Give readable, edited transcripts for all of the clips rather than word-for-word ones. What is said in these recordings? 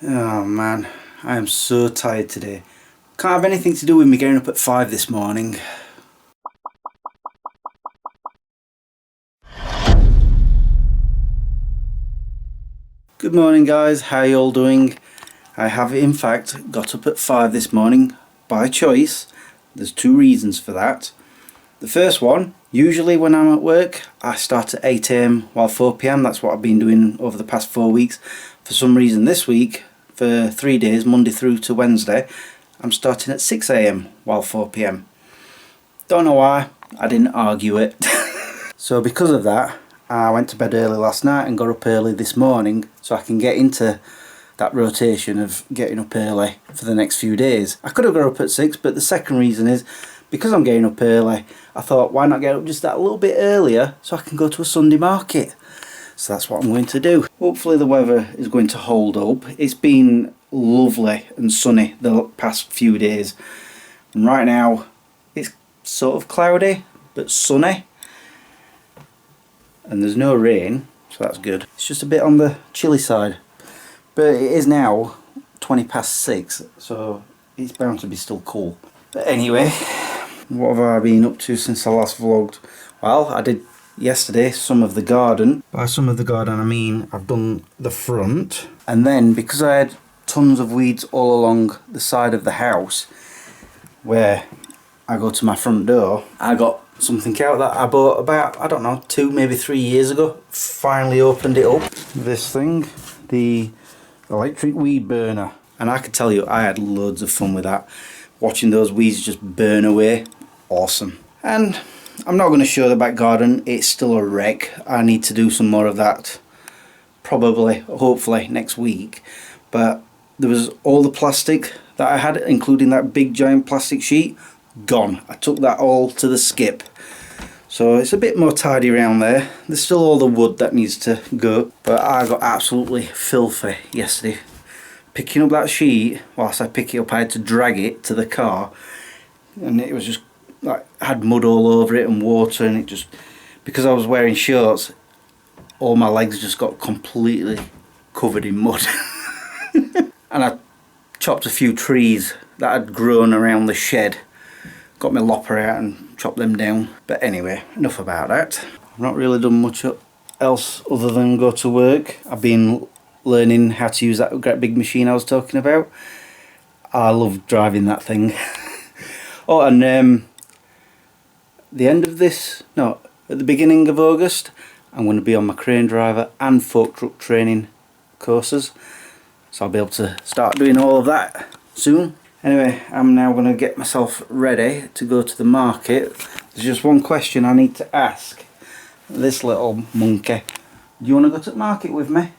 Oh man, I am so tired today. Can't have anything to do with me getting up at 5 this morning. Good morning guys, how are you all doing? I have in fact got up at 5 this morning by choice. There's two reasons for that. The first one, usually when I'm at work I start at 8 AM while 4 PM. That's what I've been doing over the past 4 weeks. For some reason this week, for 3 days, Monday through to Wednesday, I'm starting at 6 AM while 4 PM. Don't know why, I didn't argue it. So because of that, I went to bed early last night and got up early this morning so I can get into that rotation of getting up early for the next few days. I could have got up at 6, but the second reason is because I'm getting up early, I thought why not get up just that little bit earlier so I can go to a Sunday market. So that's what I'm going to do. Hopefully the weather is going to hold up. It's been lovely and sunny the past few days. And right now it's sort of cloudy but sunny. And there's no rain, so that's good. It's just a bit on the chilly side. But it is now 20 past 6, so it's bound to be still cool. But anyway, what have I been up to since I last vlogged? Well, I did yesterday some of the garden. By some of the garden I mean I've done the front, and then because I had tons of weeds all along the side of the house where I go to my front door, I got something out that I bought about, I don't know, 2 maybe 3 years ago. Finally opened it up. This thing, the electric weed burner, and I can tell you I had loads of fun with that, watching those weeds just burn away. Awesome. And I'm not going to show the back garden, it's still a wreck. I need to do some more of that probably, hopefully next week. But there was all the plastic that I had, including that big giant plastic sheet, gone. I took that all to the skip, so it's a bit more tidy around there. There's still all the wood that needs to go, but I got absolutely filthy yesterday picking up that sheet. Whilst I pick it up I had to drag it to the car, and it was just like had mud all over it and water, and it just, because I was wearing shorts, all my legs just got completely covered in mud. And I chopped a few trees that had grown around the shed, got my lopper out and chopped them down. But anyway, enough about that. I've not really done much else other than go to work. I've been learning how to use that great big machine I was talking about. I love driving that thing. Oh, and at the beginning of August, I'm going to be on my crane driver and fork truck training courses. So I'll be able to start doing all of that soon. Anyway, I'm now going to get myself ready to go to the market. There's just one question I need to ask this little monkey. Do you want to go to the market with me?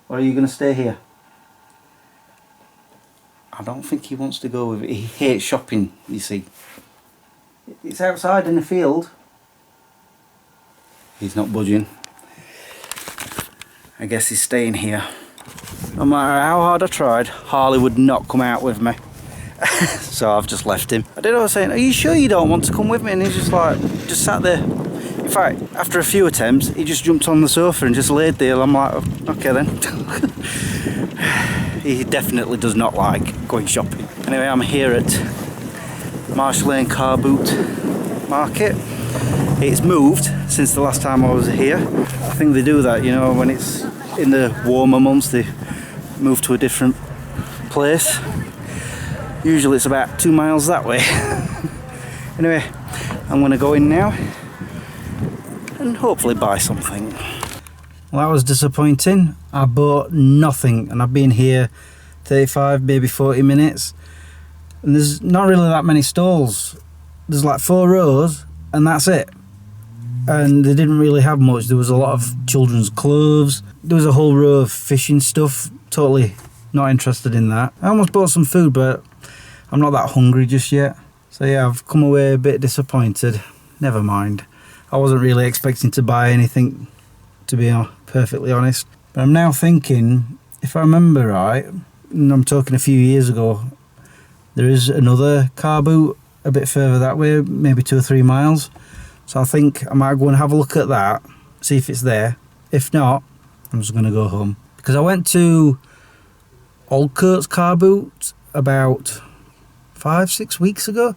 Or are you going to stay here? I don't think he wants to go with it. He hates shopping, you see. It's outside in the field. He's not budging. I guess he's staying here. No matter how hard I tried, Harley would not come out with me. So I've just left him. I was saying, are you sure you don't want to come with me? And he's just like, just sat there. In fact, after a few attempts, he just jumped on the sofa and just laid there. I'm like, okay then. He definitely does not like going shopping. Anyway, I'm here at Marsh Lane Car Boot Market. It's moved since the last time I was here. I think they do that, you know, when it's in the warmer months, they move to a different place. Usually it's about 2 miles that way. Anyway, I'm going to go in now and hopefully buy something. Well, that was disappointing. I bought nothing, and I've been here 35, maybe 40 minutes, and there's not really that many stalls. There's like 4 rows and that's it. And they didn't really have much. There was a lot of children's clothes. There was a whole row of fishing stuff. Totally not interested in that. I almost bought some food, but I'm not that hungry just yet. So yeah, I've come away a bit disappointed. Never mind. I wasn't really expecting to buy anything, to be perfectly honest. But I'm now thinking, if I remember right, and I'm talking a few years ago, there is another car boot a bit further that way, maybe 2 or 3 miles. So I think I might go and have a look at that, see if it's there. If not, I'm just going to go home. Because I went to Allcoats car boot about 5-6 weeks ago.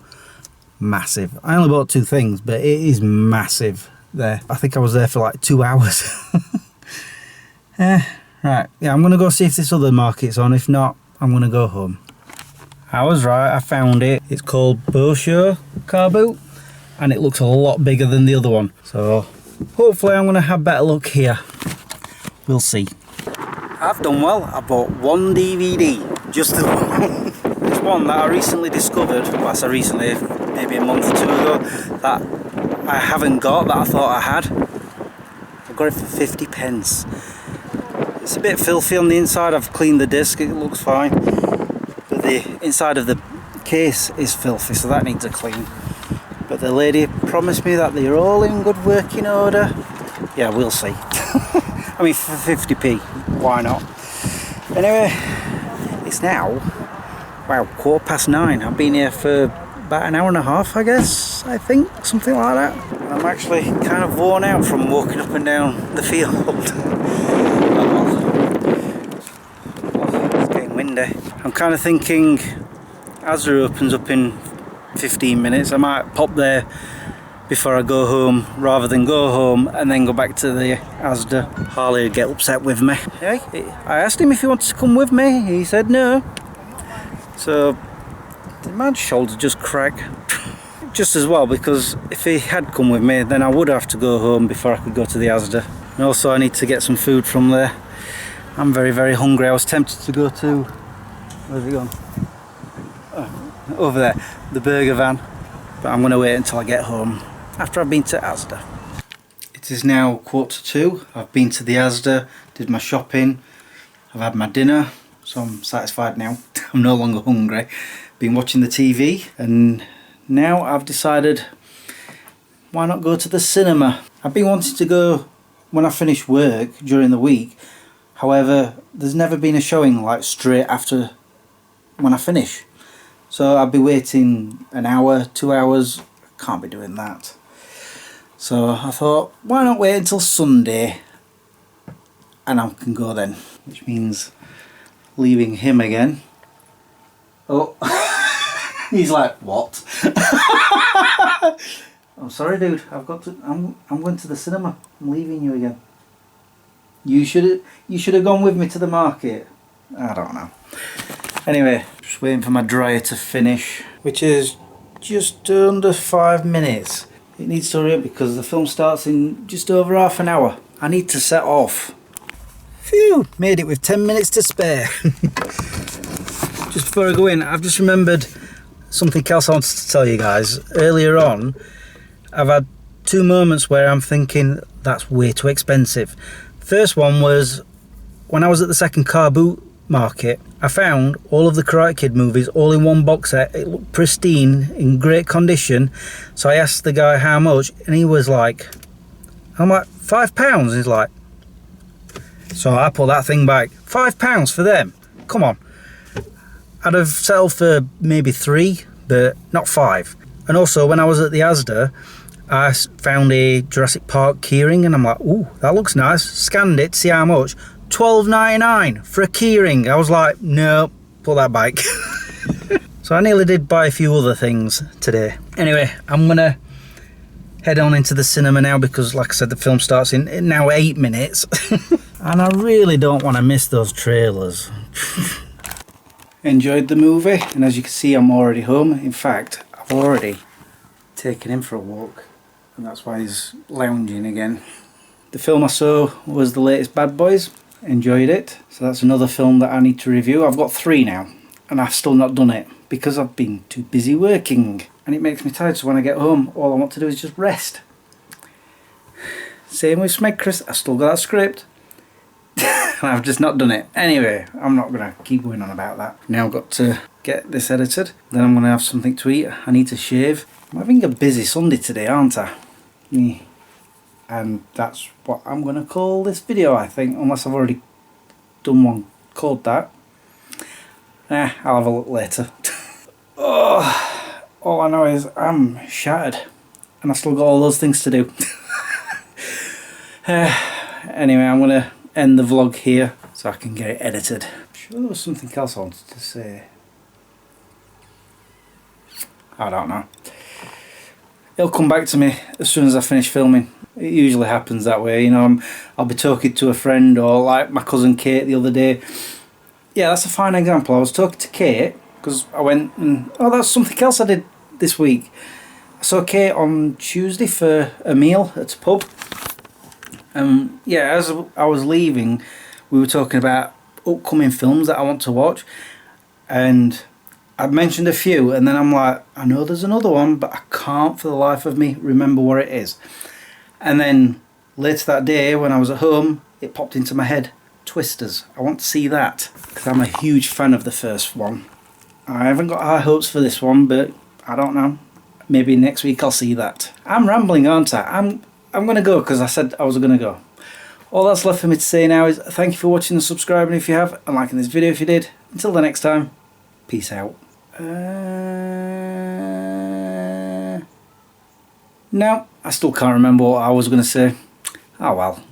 Massive. I only bought 2 things, but it is massive there. I think I was there for like 2 hours. Right, yeah, I'm going to go see if this other market's on. If not, I'm going to go home. I was right, I found it. It's called Boshow car boot, and it looks a lot bigger than the other one. So hopefully I'm going to have better luck here. We'll see. I've done well. I bought 1 DVD, just the one. It's one that I recently discovered, well I say recently, maybe a month or 2 ago, that I haven't got, that I thought I had. I got it for 50 pence. It's a bit filthy on the inside. I've cleaned the disc, it looks fine. But the inside of the case is filthy, so that needs a clean. But the lady promised me that they're all in good working order. Yeah, we'll see. I mean, for 50p, why not? Anyway, it's now, wow, 9:15. I've been here for about an hour and a half, I guess, I think, something like that. I'm actually kind of worn out from walking up and down the field. It's getting windy. I'm kind of thinking, Asda opens up in 15 minutes. I might pop there before I go home, rather than go home and then go back to the Asda. Harley would get upset with me. Yeah, I asked him if he wanted to come with me. He said no. So did my shoulder just crack? Just as well, because if he had come with me, then I would have to go home before I could go to the Asda. And also I need to get some food from there. I'm very, very hungry. I was tempted to go to, where's it gone? Oh, over there, the burger van. But I'm going to wait until I get home, after I've been to Asda. It is now 1:45. I've been to the Asda, did my shopping, I've had my dinner, so I'm satisfied now. I'm no longer hungry. Been watching the TV, and now I've decided, why not go to the cinema? I've been wanting to go when I finish work during the week. However, there's never been a showing like straight after when I finish. So I'll be waiting an hour, 2 hours. Can't be doing that. So I thought, why not wait until Sunday and I can go then. Which means leaving him again. Oh, he's like, what? I'm sorry, dude. I've got to. I'm going to the cinema. I'm leaving you again. You should have gone with me to the market. I don't know. Anyway, just waiting for my dryer to finish, which is just under 5 minutes. It needs to hurry up because the film starts in just over half an hour. I need to set off. Phew, made it with 10 minutes to spare. Just before I go in, I've just remembered something else I wanted to tell you guys. Earlier on, I've had 2 moments where I'm thinking that's way too expensive. First one was when I was at the second car boot market. I found all of the Karate Kid movies all in one box set. It looked pristine, in great condition. So I asked the guy how much, and he was like, I'm like, £5? And he's like, so I put that thing back. £5 for them? Come on. I'd have settled for maybe 3, but not 5. And also when I was at the Asda, I found a Jurassic Park keyring, and I'm like, ooh, that looks nice. Scanned it, see how much. $12.99 for a keyring. I was like, no, put that back. So I nearly did buy a few other things today. Anyway, I'm gonna head on into the cinema now because, like I said, the film starts in now 8 minutes. And I really don't want to miss those trailers. Enjoyed the movie, and as you can see, I'm already home. In fact, I've already taken him for a walk, and that's why he's lounging again. The film I saw was the latest Bad Boys. Enjoyed it. So that's another film that I need to review. I've got 3 now, and I've still not done it because I've been too busy working, and it makes me tired. So when I get home, all I want to do is just rest. Same with Smegcris. I still got that script. And I've just not done it. Anyway, I'm not going to keep going on about that. Now I've got to get this edited. Then I'm going to have something to eat. I need to shave. I'm having a busy Sunday today, aren't I? Yeah. And that's what I'm going to call this video, I think. Unless I've already done one called that. I'll have a look later. Oh, all I know is I'm shattered. And I've still got all those things to do. Anyway, I'm going to end the vlog here so I can get it edited. There was something else I wanted to say. I don't know. It'll come back to me as soon as I finish filming. It usually happens that way, you know. I'll be talking to a friend, or like my cousin Kate the other day. Yeah, that's a fine example. I was talking to Kate because I went and, oh, that's something else I did this week. I saw Kate on Tuesday for a meal at a pub. Yeah, as I was leaving, we were talking about upcoming films that I want to watch, and I've mentioned a few, and then I'm like, I know there's another one, but I can't for the life of me remember what it is. And then later that day when I was at home, it popped into my head, Twisters. I want to see that because I'm a huge fan of the first one. I haven't got high hopes for this one, but I don't know. Maybe next week I'll see that. I'm rambling, aren't I? I'm going to go because I said I was going to go. All that's left for me to say now is thank you for watching and subscribing if you have, and liking this video if you did. Until the next time, peace out. No, I still can't remember what I was going to say. Oh well.